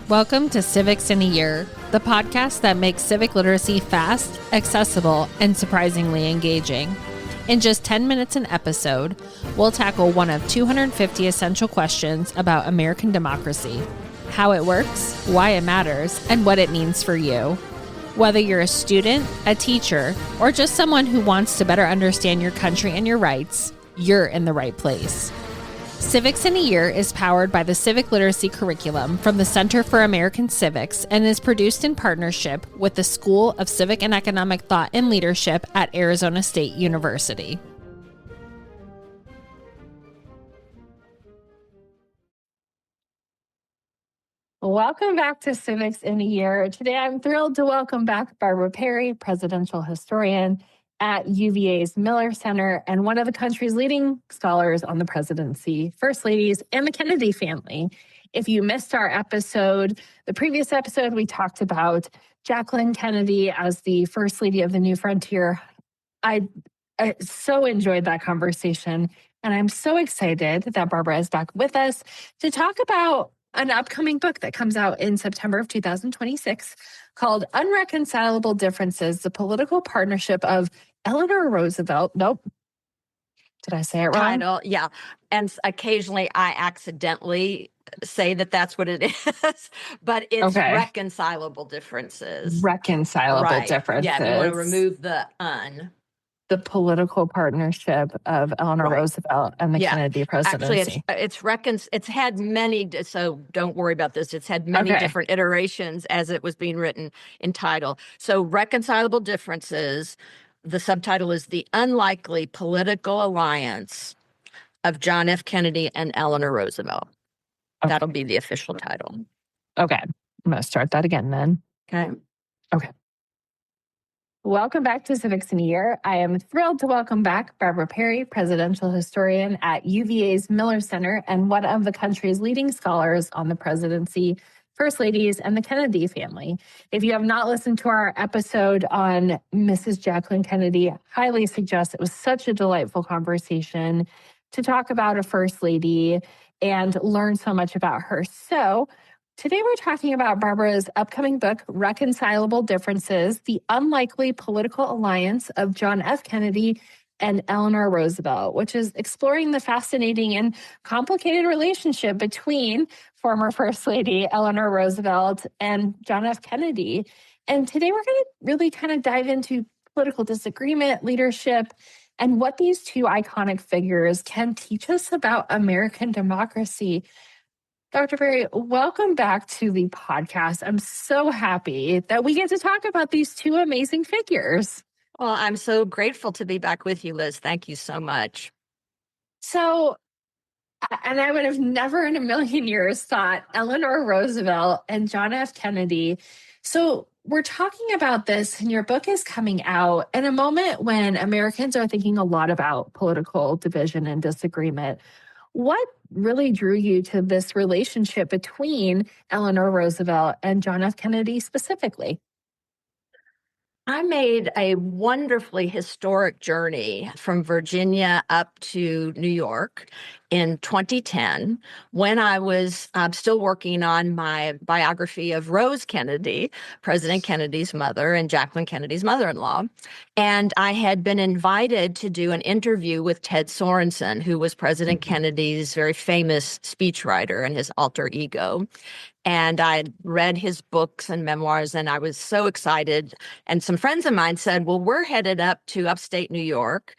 Welcome to Civics in a Year, the podcast that makes civic literacy fast, accessible, and surprisingly engaging. In just 10 minutes an episode, we'll tackle one of 250 essential questions about American democracy, how it works, why it matters, and what it means for you. Whether you're a student, a teacher, or just someone who wants to better understand your country and your rights, you're in the right place. Civics in a Year is powered by the Civic Literacy Curriculum from the Center for American Civics and is produced in partnership with the School of Civic and Economic Thought and Leadership at Arizona State University. Welcome back to Civics in a Year. Today I'm thrilled to welcome back Barbara Perry, presidential historian at UVA's Miller Center and one of the country's leading scholars on the presidency, first ladies, and the Kennedy family. If you missed our episode, the previous episode, we talked about Jacqueline Kennedy as the first lady of the new frontier. I so enjoyed that conversation, and I'm so excited that Barbara is back with us to talk about an upcoming book that comes out in September of 2026 called Unreconcilable Differences, the Political Partnership of Eleanor Roosevelt. Nope. Did I say it wrong? Title, yeah. And occasionally I accidentally say that that's what it is, but it's Reconcilable Differences. Reconcilable Differences. Yeah, you want to remove the un. The political partnership of Eleanor Roosevelt and the Kennedy presidency. Actually, it's had many, so don't worry about this. It's had many different iterations as it was being written in title. So Reconcilable Differences, the subtitle is The Unlikely Political Alliance of John F. Kennedy and Eleanor Roosevelt. That'll be the official title. Okay. I'm going to start that again then. Okay. Welcome back to Civics in a Year. I am thrilled to welcome back Barbara Perry, presidential historian at UVA's Miller Center and one of the country's leading scholars on the presidency, first ladies, and the Kennedy family. If you have not listened to our episode on Mrs. Jacqueline Kennedy, I highly suggest. It was such a delightful conversation to talk about a first lady and learn so much about her. So today we're talking about Barbara's upcoming book, Reconcilable Differences, The Unlikely Political Alliance of John F. Kennedy and Eleanor Roosevelt, which is exploring the fascinating and complicated relationship between former First Lady Eleanor Roosevelt and John F. Kennedy. And today we're going to really kind of dive into political disagreement, leadership, and what these two iconic figures can teach us about American democracy. Dr. Perry, welcome back to the podcast. I'm so happy that we get to talk about these two amazing figures. Well, I'm so grateful to be back with you, Liz. Thank you so much. So, and I would have never in a million years thought Eleanor Roosevelt and John F. Kennedy. So we're talking about this, and your book is coming out in a moment when Americans are thinking a lot about political division and disagreement. What really drew you to this relationship between Eleanor Roosevelt and John F. Kennedy specifically? I made a wonderfully historic journey from Virginia up to New York in 2010 when I was still working on my biography of Rose Kennedy, President Kennedy's mother and Jacqueline Kennedy's mother-in-law. And I had been invited to do an interview with Ted Sorensen, who was President Kennedy's very famous speechwriter and his alter ego. And I read his books and memoirs, and I was so excited. And some friends of mine said, well, we're headed up to upstate New York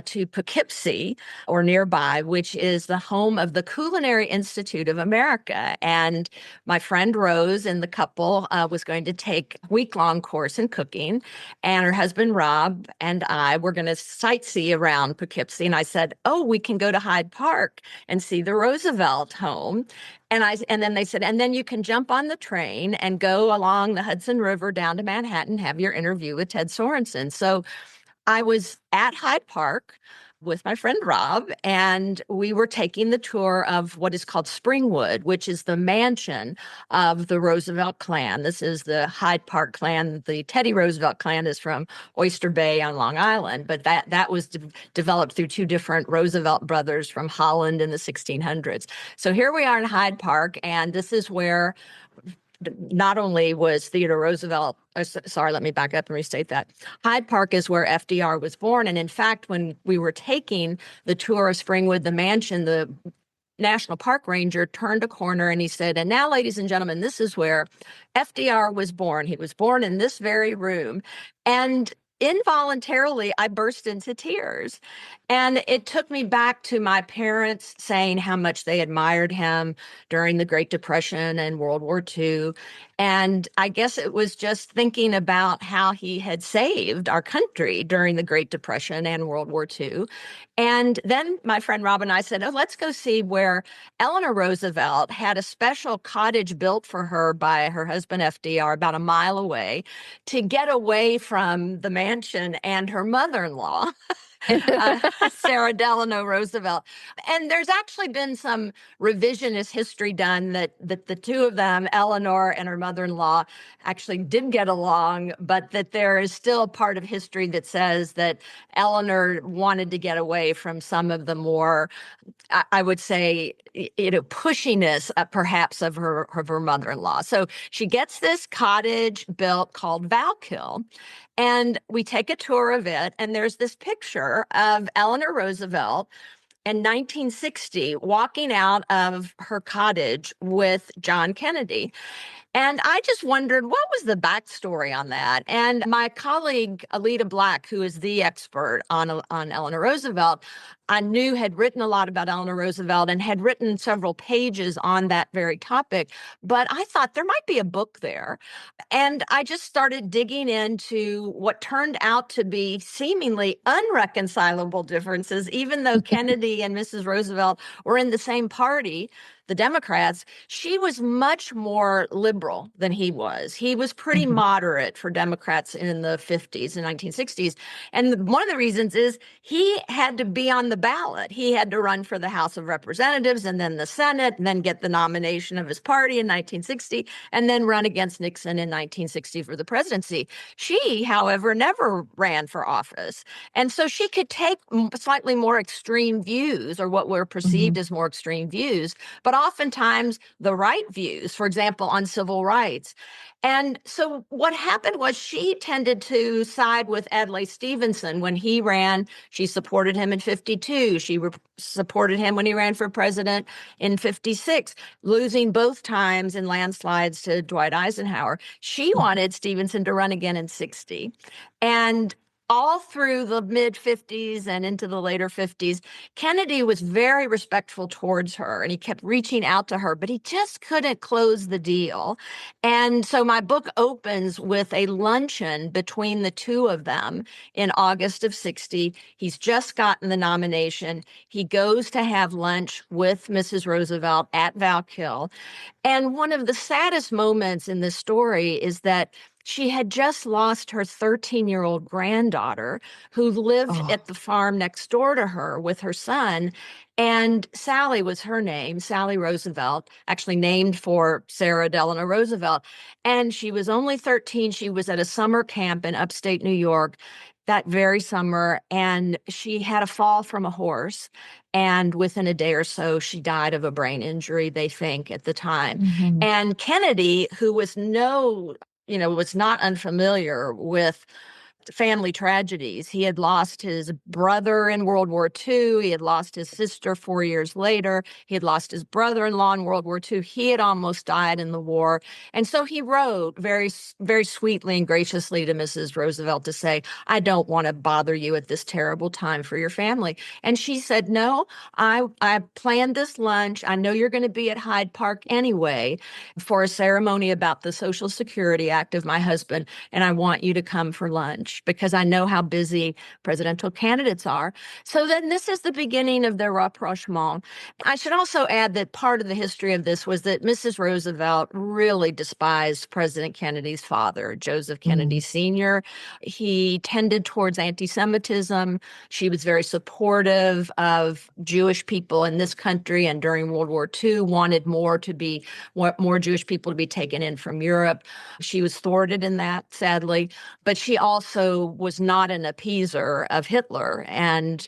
to Poughkeepsie or nearby, which is the home of the Culinary Institute of America. And my friend Rose and the couple was going to take a week-long course in cooking. And her husband, Rob, and I were going to sightsee around Poughkeepsie. And I said, oh, we can go to Hyde Park and see the Roosevelt home. And then they said, and then you can jump on the train and go along the Hudson River down to Manhattan, have your interview with Ted Sorensen. So I was at Hyde Park with my friend Rob, and we were taking the tour of what is called Springwood, which is the mansion of the Roosevelt clan. This is the Hyde Park clan. The Teddy Roosevelt clan is from Oyster Bay on Long Island, but that was developed through two different Roosevelt brothers from Holland in the 1600s. So here we are in Hyde Park, and this is where not only was Theodore Roosevelt, sorry, let me back up and restate that. Hyde Park is where FDR was born. And in fact, when we were taking the tour of Springwood, the mansion, the National Park Ranger turned a corner and he said, "And now, ladies and gentlemen, this is where FDR was born. He was born in this very room." And involuntarily, I burst into tears. And it took me back to my parents saying how much they admired him during the Great Depression and World War II. And I guess it was just thinking about how he had saved our country during the Great Depression and World War II. And then my friend Rob and I said, "Oh, let's go see where Eleanor Roosevelt had a special cottage built for her by her husband FDR about a mile away to get away from the mansion and her mother-in-law." Sarah Delano Roosevelt. And there's actually been some revisionist history done that the two of them, Eleanor and her mother-in-law, actually did get along, but that there is still a part of history that says that Eleanor wanted to get away from some of the more, I would say, pushiness perhaps of her mother-in-law. So she gets this cottage built called Valkill, and we take a tour of it, and there's this picture of Eleanor Roosevelt in 1960 walking out of her cottage with John Kennedy. And I just wondered, what was the backstory on that? And my colleague, Alita Black, who is the expert on Eleanor Roosevelt, I knew had written a lot about Eleanor Roosevelt and had written several pages on that very topic. But I thought there might be a book there. And I just started digging into what turned out to be seemingly unreconcilable differences, even though Kennedy and Mrs. Roosevelt were in the same party, the Democrats. She was much more liberal than he was. He was pretty moderate for Democrats in the 50s and 1960s. And one of the reasons is he had to be on the ballot. He had to run for the House of Representatives and then the Senate, and then get the nomination of his party in 1960, and then run against Nixon in 1960 for the presidency. She, however, never ran for office. And so she could take slightly more extreme views, or what were perceived as more extreme views, but oftentimes the right views, for example, on civil rights. And so what happened was she tended to side with Adlai Stevenson when he ran. She supported him in 52. She supported him when he ran for president in 56, losing both times in landslides to Dwight Eisenhower. She wanted Stevenson to run again in 60. And all through the mid 50s and into the later 50s, Kennedy was very respectful towards her, and he kept reaching out to her, but he just couldn't close the deal. And so my book opens with a luncheon between the two of them in August of 60. He's just gotten the nomination. He goes to have lunch with Mrs. Roosevelt at Valkill. And one of the saddest moments in this story is that she had just lost her 13-year-old granddaughter who lived at the farm next door to her with her son. And Sally was her name, Sally Roosevelt, actually named for Sarah Delano Roosevelt. And she was only 13. She was at a summer camp in upstate New York that very summer, and she had a fall from a horse. And within a day or so, she died of a brain injury, they think, at the time. And Kennedy, who was was not unfamiliar with family tragedies. He had lost his brother in World War II. He had lost his sister 4 years later. He had lost his brother-in-law in World War II. He had almost died in the war. And so he wrote very, very sweetly and graciously to Mrs. Roosevelt to say, "I don't want to bother you at this terrible time for your family." And she said, "No, I planned this lunch. I know you're going to be at Hyde Park anyway for a ceremony about the Social Security Act of my husband, and I want you to come for lunch." lunch because I know how busy presidential candidates are. So then this is the beginning of their rapprochement. I should also add that part of the history of this was that Mrs. Roosevelt really despised President Kennedy's father, Joseph Kennedy Sr. He tended towards anti-Semitism. She was very supportive of Jewish people in this country, and during World War II wanted more Jewish people to be taken in from Europe. She was thwarted in that, sadly, but she also was not an appeaser of Hitler. And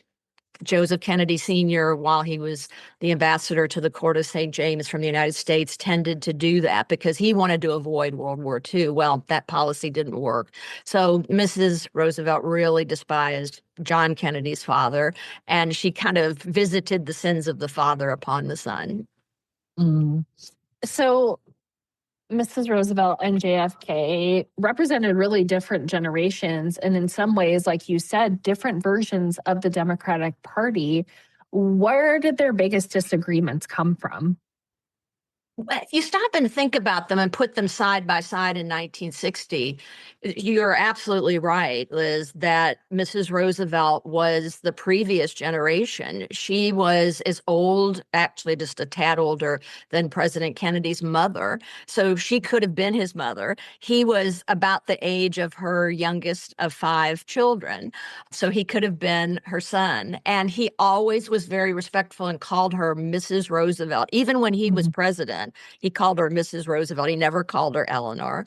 Joseph Kennedy Sr., while he was the ambassador to the court of St. James from the United States, tended to do that because he wanted to avoid World War II. Well, that policy didn't work. So Mrs. Roosevelt really despised John Kennedy's father, and she kind of visited the sins of the father upon the son. So Mrs. Roosevelt and JFK represented really different generations, and in some ways, like you said, different versions of the Democratic Party. Where did their biggest disagreements come from? If you stop and think about them and put them side by side in 1960, you're absolutely right, Liz, that Mrs. Roosevelt was the previous generation. She was as old, actually just a tad older than President Kennedy's mother. So she could have been his mother. He was about the age of her youngest of 5 children. So he could have been her son. And he always was very respectful and called her Mrs. Roosevelt. Even when he was president, he called her Mrs. Roosevelt. He never called her Eleanor.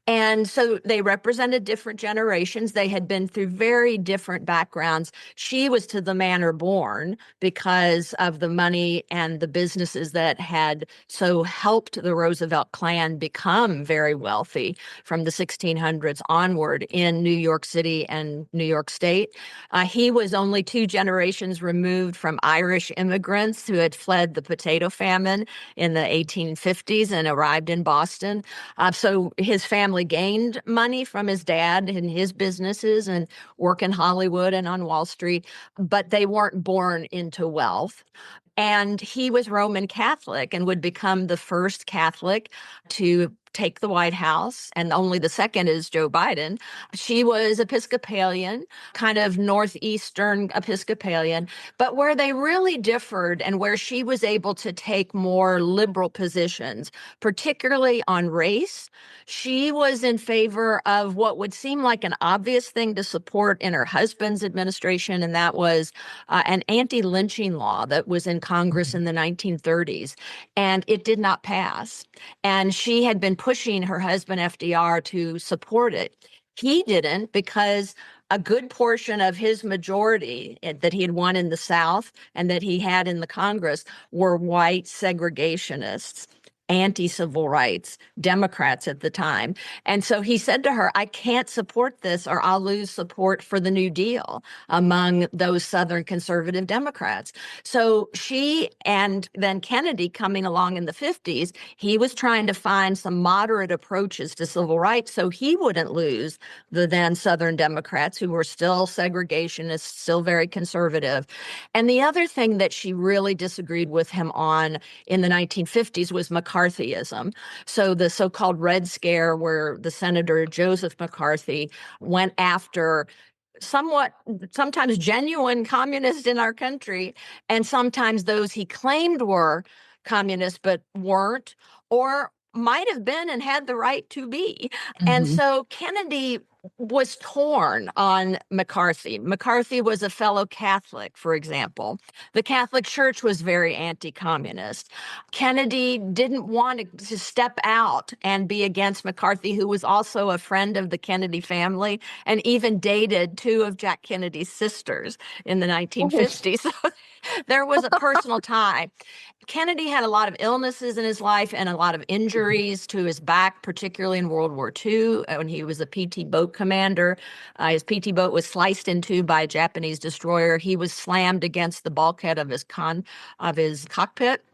And so they represented different generations. They had been through very different backgrounds. She was to the manor born because of the money and the businesses that had so helped the Roosevelt clan become very wealthy from the 1600s onward in New York City and New York State. He was only 2 generations removed from Irish immigrants who had fled the potato famine in the 1850s and arrived in Boston. So his family gained money from his dad and his businesses and work in Hollywood and on Wall Street, but they weren't born into wealth. And he was Roman Catholic and would become the first Catholic to take the White House, and only the second is Joe Biden. She was Episcopalian, kind of Northeastern Episcopalian, but where they really differed and where she was able to take more liberal positions, particularly on race, she was in favor of what would seem like an obvious thing to support in her husband's administration, and that was an anti-lynching law that was in Congress in the 1930s, and it did not pass. And she had been pushing her husband, FDR, to support it. He didn't because a good portion of his majority that he had won in the South and that he had in the Congress were white segregationists, anti-civil rights, Democrats at the time. And so he said to her, I can't support this or I'll lose support for the New Deal among those Southern conservative Democrats. So she and then Kennedy coming along in the 50s, he was trying to find some moderate approaches to civil rights so he wouldn't lose the then Southern Democrats who were still segregationists, still very conservative. And the other thing that she really disagreed with him on in the 1950s was McCarthyism. So the so-called Red Scare, where the Senator Joseph McCarthy went after sometimes genuine communists in our country, and sometimes those he claimed were communists but weren't, or might have been and had the right to be. And so Kennedy was torn on McCarthy. McCarthy was a fellow Catholic, for example. The Catholic Church was very anti-communist. Kennedy didn't want to step out and be against McCarthy, who was also a friend of the Kennedy family and even dated 2 of Jack Kennedy's sisters in the 1950s. So there was a personal tie. Kennedy had a lot of illnesses in his life and a lot of injuries to his back, particularly in World War II when he was a PT boat commander. His PT boat was sliced in 2 by a Japanese destroyer. He was slammed against the bulkhead of his cockpit,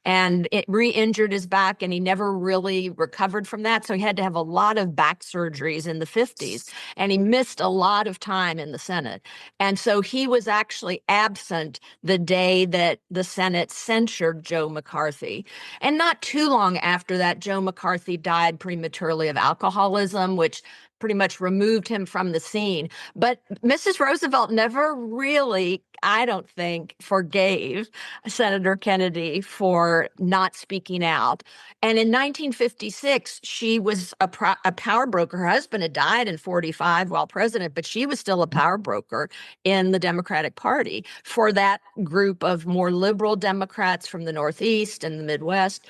and it re-injured his back, and he never really recovered from that. So he had to have a lot of back surgeries in the 50s, and he missed a lot of time in the Senate. And so he was actually absent the day that the Senate censured Joe McCarthy. And not too long after that, Joe McCarthy died prematurely of alcoholism, which pretty much removed him from the scene. But Mrs. Roosevelt never really, I don't think, forgave Senator Kennedy for not speaking out. And in 1956, she was a power broker. Her husband had died in 45 while president, but she was still a power broker in the Democratic Party for that group of more liberal Democrats from the Northeast and the Midwest.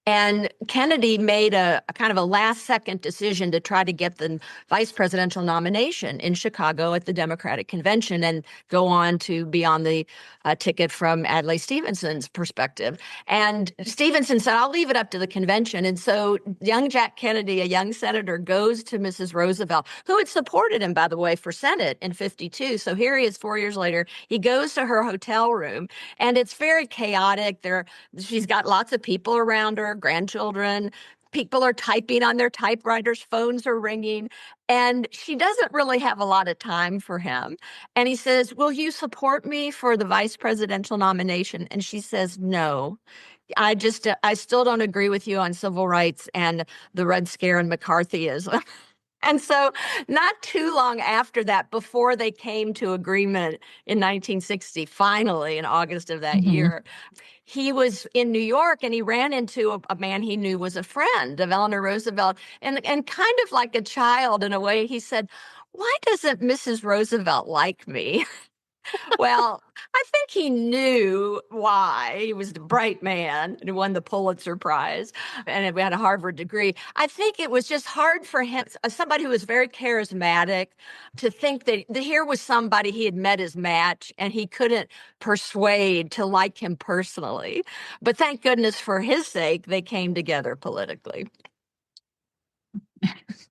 And Kennedy made a kind of a last-second decision to try to get the vice presidential nomination in Chicago at the Democratic Convention and go on to be on the ticket from Adlai Stevenson's perspective. And Stevenson said, I'll leave it up to the convention. And so young Jack Kennedy, a young senator, goes to Mrs. Roosevelt, who had supported him, by the way, for Senate in 52. So here he is 4 years later. He goes to her hotel room, and it's very chaotic. She's got lots of people around her, grandchildren. People are typing on their typewriters, phones are ringing, and she doesn't really have a lot of time for him. And he says, will you support me for the vice presidential nomination? And she says, no. I still don't agree with you on civil rights and the Red Scare and McCarthyism. And so not too long after that, before they came to agreement in 1960, finally in August of that year, he was in New York and he ran into a man he knew was a friend of Eleanor Roosevelt. And kind of like a child in a way, he said, why doesn't Mrs. Roosevelt like me? Well, I think he knew why. He was a bright man and won the Pulitzer Prize and had a Harvard degree. I think it was just hard for him, somebody who was very charismatic, to think that here was somebody he had met his match and he couldn't persuade to like him personally. But thank goodness for his sake, they came together politically.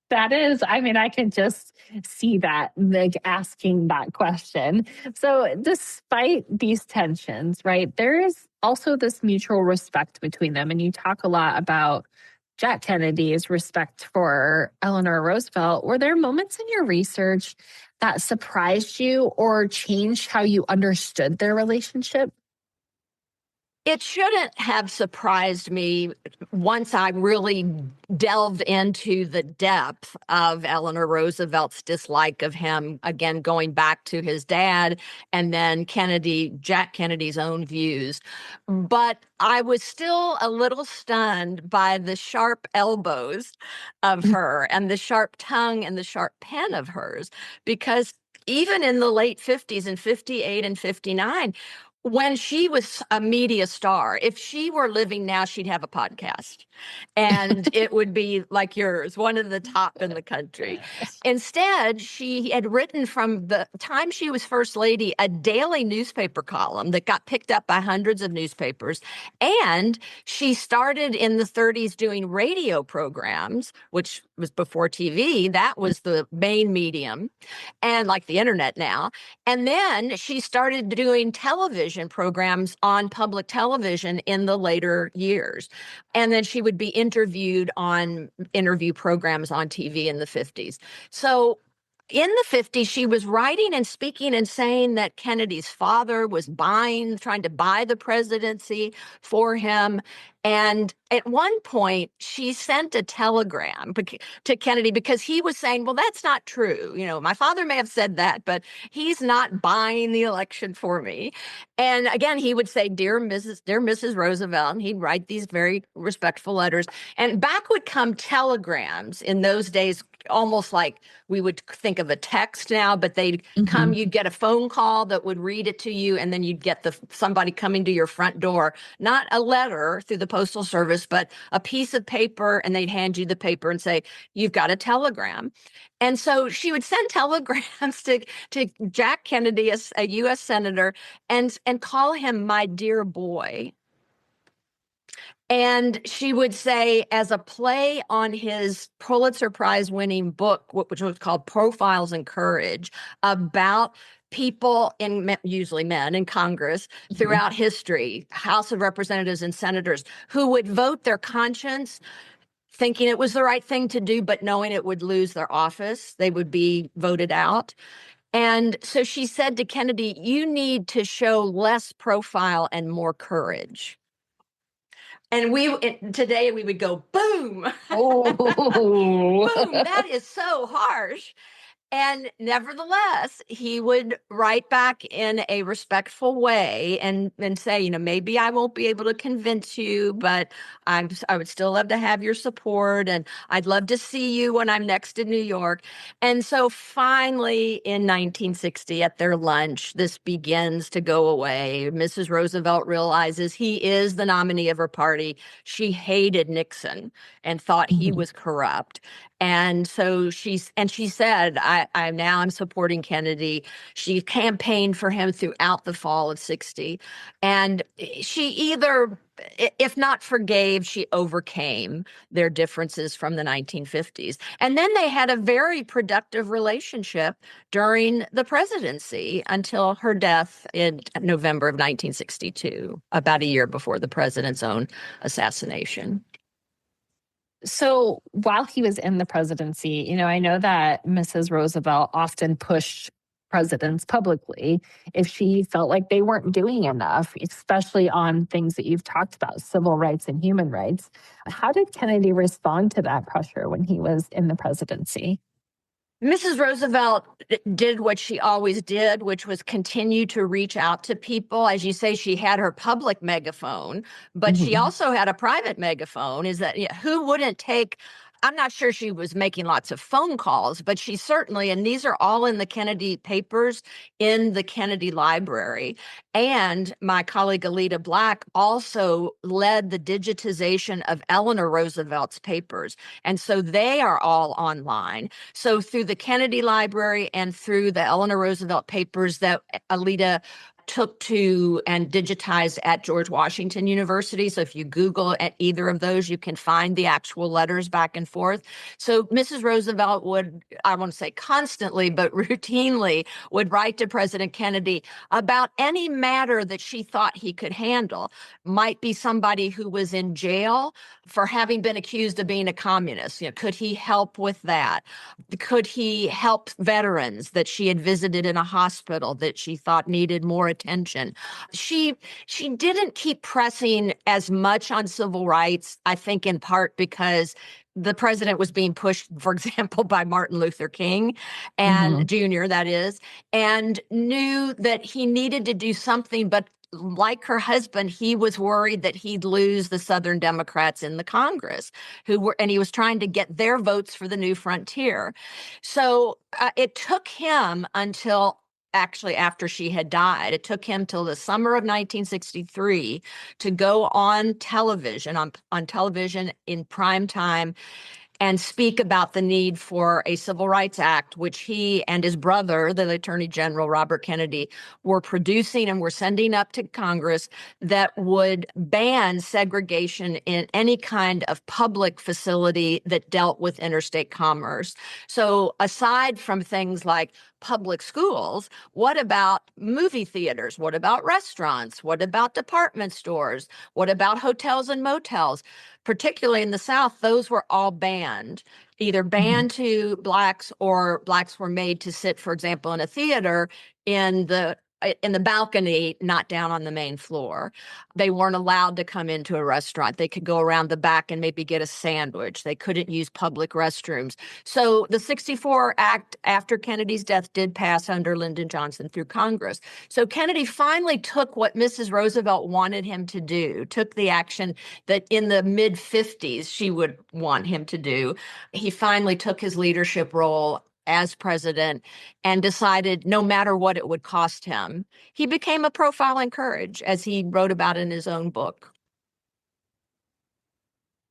That is, I mean, I can just see that, like asking that question. So, despite these tensions, right, there is also this mutual respect between them. And you talk a lot about Jack Kennedy's respect for Eleanor Roosevelt. Were there moments in your research that surprised you or changed how you understood their relationship? It shouldn't have surprised me once I really delved into the depth of Eleanor Roosevelt's dislike of him, again, going back to his dad and then Jack Kennedy's own views. But I was still a little stunned by the sharp elbows of her and the sharp tongue and the sharp pen of hers, because even in the late 50s and 58 and 59, when she was a media star, if she were living now, she'd have a podcast and it would be like yours, one of the top in the country. Instead, she had written from the time she was first lady a daily newspaper column that got picked up by hundreds of newspapers. And she started in the 30s doing radio programs, which was before TV. That was the main medium, and like the internet now. And then she started doing television programs on public television in the later years. And then she would be interviewed on interview programs on TV in the 50s. So in the 50s, she was writing and speaking and saying that Kennedy's father was trying to buy the presidency for him. And at one point, she sent a telegram to Kennedy because he was saying, well, that's not true. You know, my father may have said that, but he's not buying the election for me. And again, he would say, dear Mrs. Roosevelt, and he'd write these very respectful letters. And back would come telegrams in those days, almost like we would think of a text now, but they'd come, you'd get a phone call that would read it to you, and then you'd get somebody coming to your front door, not a letter through the postal service, but a piece of paper, and they'd hand you the paper and say, you've got a telegram. And so she would send telegrams to Jack Kennedy, a U.S. senator, and call him my dear boy. And she would say, as a play on his Pulitzer Prize winning book, which was called Profiles in Courage, about people, usually men in Congress throughout history, House of Representatives and senators, who would vote their conscience, thinking it was the right thing to do, but knowing it would lose their office. They would be voted out. And so she said to Kennedy, you need to show less profile and more courage. And today we would go, boom, Oh, boom, that is so harsh. And nevertheless, he would write back in a respectful way and say, maybe I won't be able to convince you, but I would still love to have your support. And I'd love to see you when I'm next in New York. And so finally, in 1960, at their lunch, this begins to go away. Mrs. Roosevelt realizes he is the nominee of her party. She hated Nixon and thought he was corrupt. And so she said, I'm supporting Kennedy. She campaigned for him throughout the fall of 60. And she either, if not forgave, she overcame their differences from the 1950s. And then they had a very productive relationship during the presidency until her death in November of 1962, about a year before the president's own assassination. So while he was in the presidency, I know that Mrs. Roosevelt often pushed presidents publicly if she felt like they weren't doing enough, especially on things that you've talked about, civil rights and human rights. How did Kennedy respond to that pressure when he was in the presidency? Mrs. Roosevelt did what she always did, which was continue to reach out to people. As you say, she had her public megaphone, but she also had a private megaphone. Who wouldn't take? I'm not sure she was making lots of phone calls, but she certainly, and these are all in the Kennedy papers in the Kennedy Library. And my colleague Alita Black also led the digitization of Eleanor Roosevelt's papers. And so they are all online. So through the Kennedy Library and through the Eleanor Roosevelt papers that Alita took to and digitized at George Washington University. So if you Google at either of those, you can find the actual letters back and forth. So Mrs. Roosevelt would, I won't say constantly, but routinely would write to President Kennedy about any matter that she thought he could handle. Might be somebody who was in jail for having been accused of being a communist. Could he help with that? Could he help veterans that she had visited in a hospital that she thought needed more attention? She didn't keep pressing as much on civil rights, I think in part because the president was being pushed, for example, by Martin Luther King and Jr., that is, and knew that he needed to do something, but like her husband, he was worried that he'd lose the Southern Democrats in the Congress, and he was trying to get their votes for the New Frontier. So it took him until actually after she had died. It took him till the summer of 1963 to go on television, on television in prime time, and speak about the need for a Civil Rights Act, which he and his brother, the Attorney General Robert Kennedy, were producing and were sending up to Congress, that would ban segregation in any kind of public facility that dealt with interstate commerce. So aside from things like public schools, what about movie theaters? What about restaurants? What about department stores? What about hotels and motels? Particularly in the South, those were all banned, either banned to Blacks, or Blacks were made to sit, for example, in a theater in the balcony, not down on the main floor. They weren't allowed to come into a restaurant. They could go around the back and maybe get a sandwich. They couldn't use public restrooms. So the 64 Act after Kennedy's death did pass under Lyndon Johnson through Congress. So Kennedy finally took what Mrs. Roosevelt wanted him to do, took the action that in the mid-50s she would want him to do. He finally took his leadership role as president and decided no matter what it would cost him. He became a profile in courage, as he wrote about in his own book.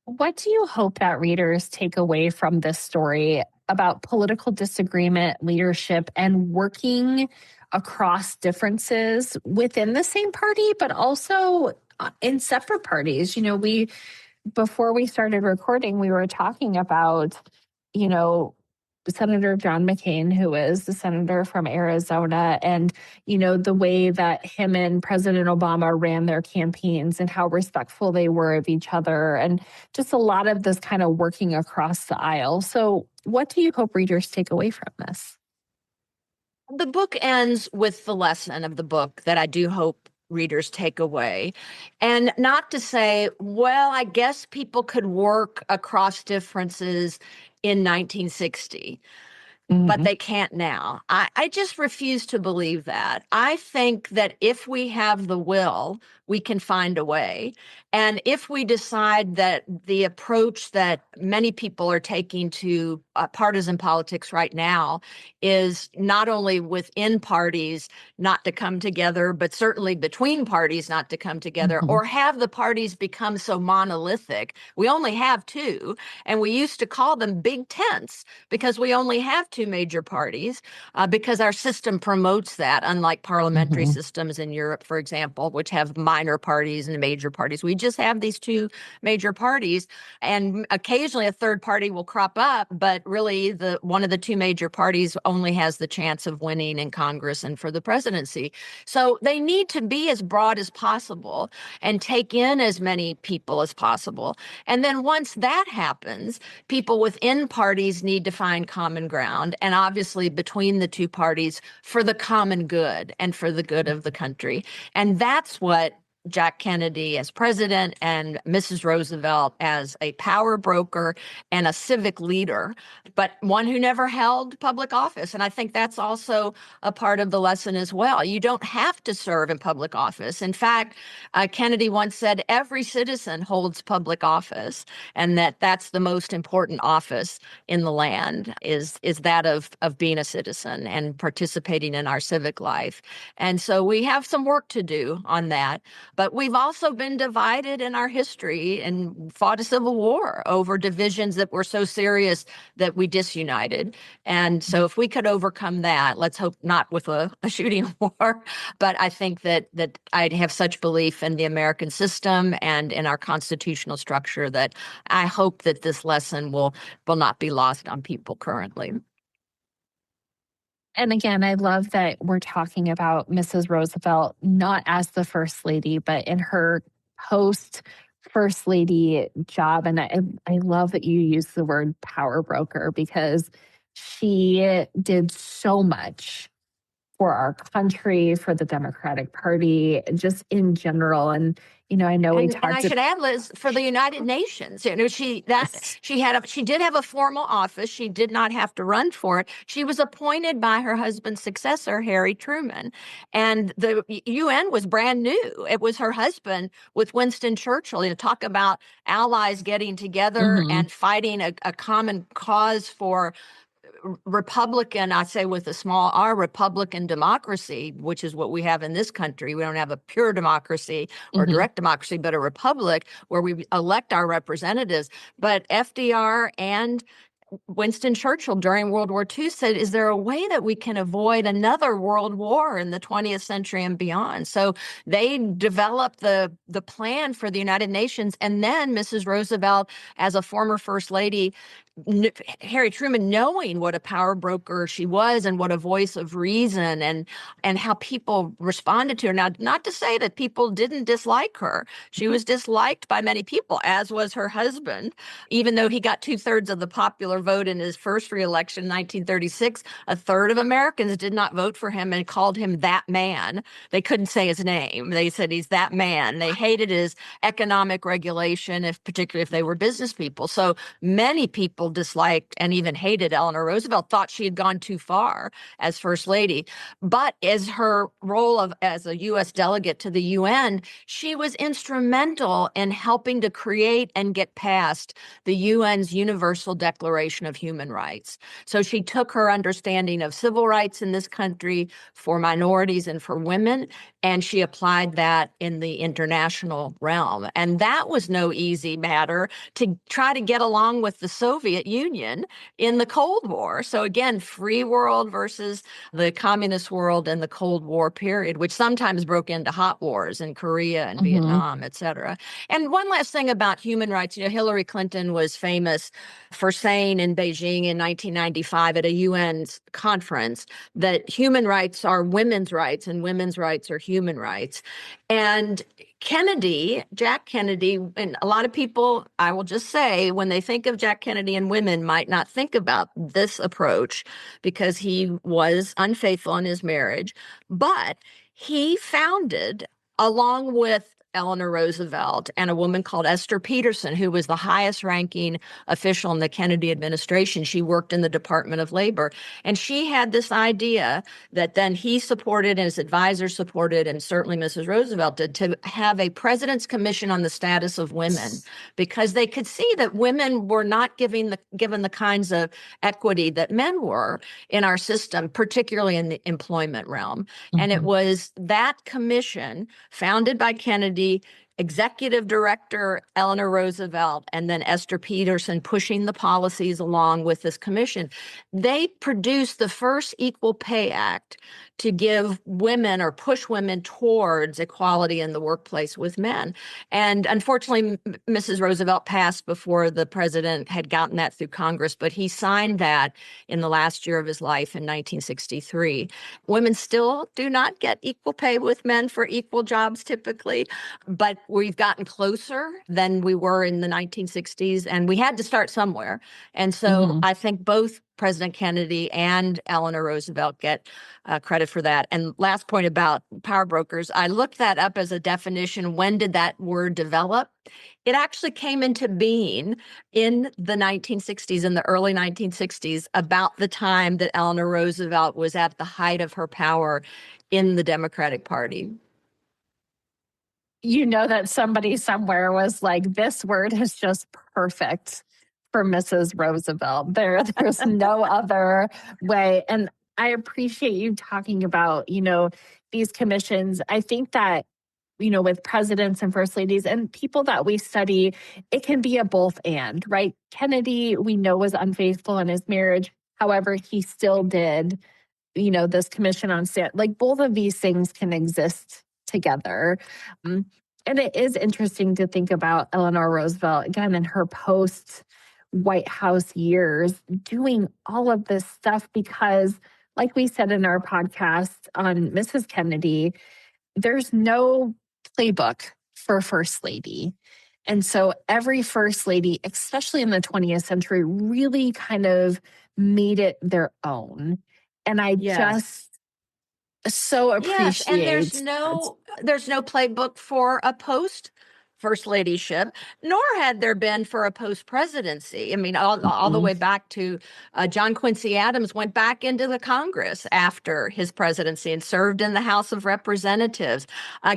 What do you hope that readers take away from this story about political disagreement, leadership, and working across differences within the same party, but also in separate parties? Before we started recording, we were talking about, Senator John McCain, who is the senator from Arizona, and, the way that him and President Obama ran their campaigns and how respectful they were of each other, and just a lot of this kind of working across the aisle. So, what do you hope readers take away from this? The book ends with the lesson of the book that I do hope readers take away. And not to say, well, I guess people could work across differences in 1960. But they can't now. I just refuse to believe that. I think that if we have the will, we can find a way. And if we decide that the approach that many people are taking to partisan politics right now is not only within parties not to come together, but certainly between parties not to come together, or have the parties become so monolithic. We only have two, and we used to call them big tents because we only have two major parties, because our system promotes that, unlike parliamentary systems in Europe, for example, which have minor parties and major parties. We just have these two major parties, and occasionally a third party will crop up, but really one of the two major parties only has the chance of winning in Congress and for the presidency. So they need to be as broad as possible and take in as many people as possible. And then once that happens, people within parties need to find common ground, and obviously between the two parties for the common good and for the good of the country. And that's what Jack Kennedy as president and Mrs. Roosevelt as a power broker and a civic leader, but one who never held public office. And I think that's also a part of the lesson as well. You don't have to serve in public office. In fact, Kennedy once said every citizen holds public office, and that's the most important office in the land is that of being a citizen and participating in our civic life. And so we have some work to do on that. But we've also been divided in our history and fought a civil war over divisions that were so serious that we disunited. And so if we could overcome that, let's hope not with a shooting war, but I think that I have such belief in the American system and in our constitutional structure that I hope that this lesson will not be lost on people currently. And again, I love that we're talking about Mrs. Roosevelt not as the first lady, but in her post first lady job. And I love that you use the word power broker because she did so much for our country, for the Democratic Party, just in general. And I know we talked. And I should add, Liz, for the United Nations. She did have a formal office. She did not have to run for it. She was appointed by her husband's successor, Harry Truman, and the UN was brand new. It was her husband with Winston Churchill. Talk about allies getting together and fighting a common cause for Republican, I say with a small r, Republican democracy, which is what we have in this country. We don't have a pure democracy or direct democracy, but a republic where we elect our representatives. But FDR and Winston Churchill during World War II said, is there a way that we can avoid another world war in the 20th century and beyond? So they developed the plan for the United Nations. And then Mrs. Roosevelt, as a former first lady, Harry Truman, knowing what a power broker she was and what a voice of reason and how people responded to her. Now, not to say that people didn't dislike her. She was disliked by many people, as was her husband. Even though he got 2/3 of the popular vote in his first reelection in 1936, a third of Americans did not vote for him and called him that man. They couldn't say his name. They said he's that man. They hated his economic regulation, particularly if they were business people. So many people disliked and even hated Eleanor Roosevelt, thought she had gone too far as first lady. But as her role as a U.S. delegate to the UN, she was instrumental in helping to create and get passed the UN's Universal Declaration of Human Rights. So she took her understanding of civil rights in this country for minorities and for women, and she applied that in the international realm. And that was no easy matter to try to get along with the Soviet Union in the Cold War. So again, free world versus the communist world in the Cold War period, which sometimes broke into hot wars in Korea and Vietnam, et cetera. And one last thing about human rights, Hillary Clinton was famous for saying in Beijing in 1995 at a UN conference that human rights are women's rights and women's rights are human rights. And Jack Kennedy, and a lot of people, I will just say, when they think of Jack Kennedy and women, might not think about this approach because he was unfaithful in his marriage, but he founded along with Eleanor Roosevelt and a woman called Esther Peterson, who was the highest ranking official in the Kennedy administration. She worked in the Department of Labor. And she had this idea that then he supported and his advisors supported, and certainly Mrs. Roosevelt did, to have a president's commission on the status of women, because they could see that women were not given the kinds of equity that men were in our system, particularly in the employment realm. And it was that commission, founded by Kennedy, executive director Eleanor Roosevelt, and then Esther Peterson pushing the policies along with this commission. They produced the first Equal Pay Act to give women or push women towards equality in the workplace with men. And unfortunately, Mrs. Roosevelt passed before the president had gotten that through Congress, but he signed that in the last year of his life in 1963. Women still do not get equal pay with men for equal jobs typically, but we've gotten closer than we were in the 1960s, and we had to start somewhere. And so I think both President Kennedy and Eleanor Roosevelt get credit for that. And last point about power brokers, I looked that up as a definition. When did that word develop? It actually came into being in the 1960s, in the early 1960s, about the time that Eleanor Roosevelt was at the height of her power in the Democratic Party. You know that somebody somewhere was like, this word is just perfect for Mrs. Roosevelt. There's no other way. And I appreciate you talking about, these commissions. I think that, with presidents and first ladies and people that we study, it can be a both and, right? Kennedy, we know, was unfaithful in his marriage. However, he still did, this commission on like both of these things can exist together. And it is interesting to think about Eleanor Roosevelt, again, in her post-White House years, doing all of this stuff because, like we said in our podcast on Mrs. Kennedy, there's no playbook for First Lady. And so every First Lady, especially in the 20th century, really kind of made it their own. And I just so appreciate. Yes, and there's no playbook for a post first ladyship, nor had there been for a post presidency. I mean, all the way back to John Quincy Adams went back into the Congress after his presidency and served in the House of Representatives.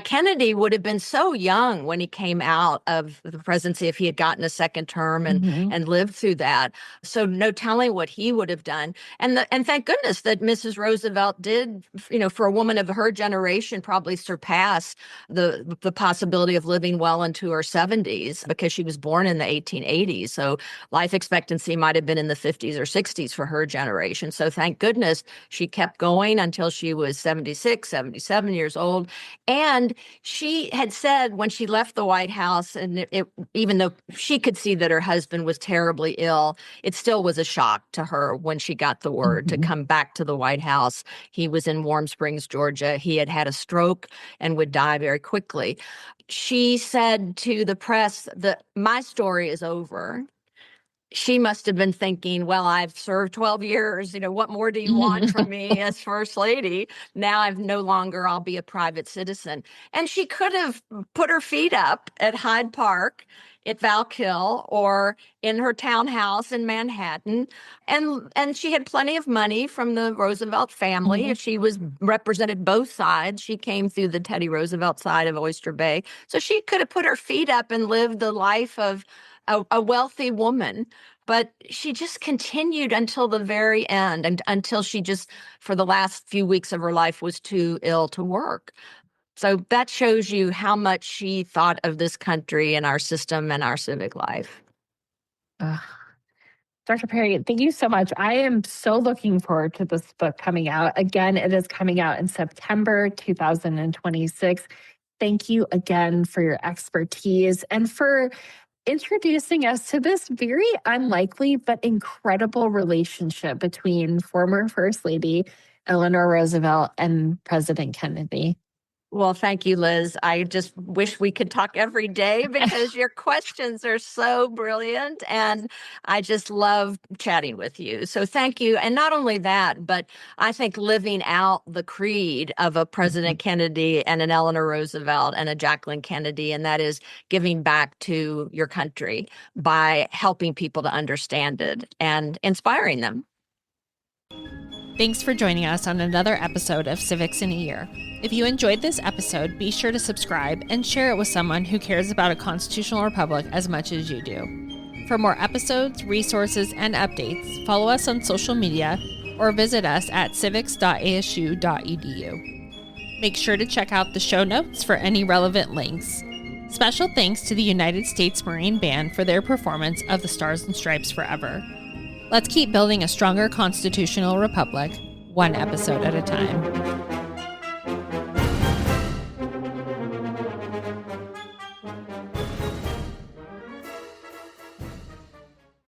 Kennedy would have been so young when he came out of the presidency if he had gotten a second term and lived through that. So no telling what he would have done. And thank goodness that Mrs. Roosevelt did, for a woman of her generation, probably surpass the possibility of living well into her 70s, because she was born in the 1880s. So life expectancy might have been in the 50s or 60s for her generation. So thank goodness she kept going until she was 76, 77 years old. And she had said when she left the White House, and even though she could see that her husband was terribly ill, it still was a shock to her when she got the word to come back to the White House. He was in Warm Springs, Georgia. He had a stroke and would die very quickly. She said to the press that my story is over. She must have been thinking, well, I've served 12 years. What more do you want from me as First Lady? Now I'll be a private citizen. And she could have put her feet up at Hyde Park, at Valkill, or in her townhouse in Manhattan. And she had plenty of money from the Roosevelt family. She was represented both sides. She came through the Teddy Roosevelt side of Oyster Bay. So she could have put her feet up and lived the life of a wealthy woman, but she just continued until the very end, and until she just, for the last few weeks of her life, was too ill to work. So that shows you how much she thought of this country and our system and our civic life. Dr. Perry, thank you so much. I am so looking forward to this book coming out. Again, it is coming out in September 2026. Thank you again for your expertise and for introducing us to this very unlikely but incredible relationship between former First Lady Eleanor Roosevelt and President Kennedy. Well, thank you, Liz. I just wish we could talk every day because your questions are so brilliant and I just love chatting with you. So thank you. And not only that, but I think living out the creed of a President Kennedy and an Eleanor Roosevelt and a Jacqueline Kennedy, and that is giving back to your country by helping people to understand it and inspiring them. Thanks for joining us on another episode of Civics in a Year. If you enjoyed this episode, be sure to subscribe and share it with someone who cares about a constitutional republic as much as you do. For more episodes, resources, and updates, follow us on social media or visit us at civics.asu.edu. Make sure to check out the show notes for any relevant links. Special thanks to the United States Marine Band for their performance of the Stars and Stripes Forever. Let's keep building a stronger constitutional republic, one episode at a time.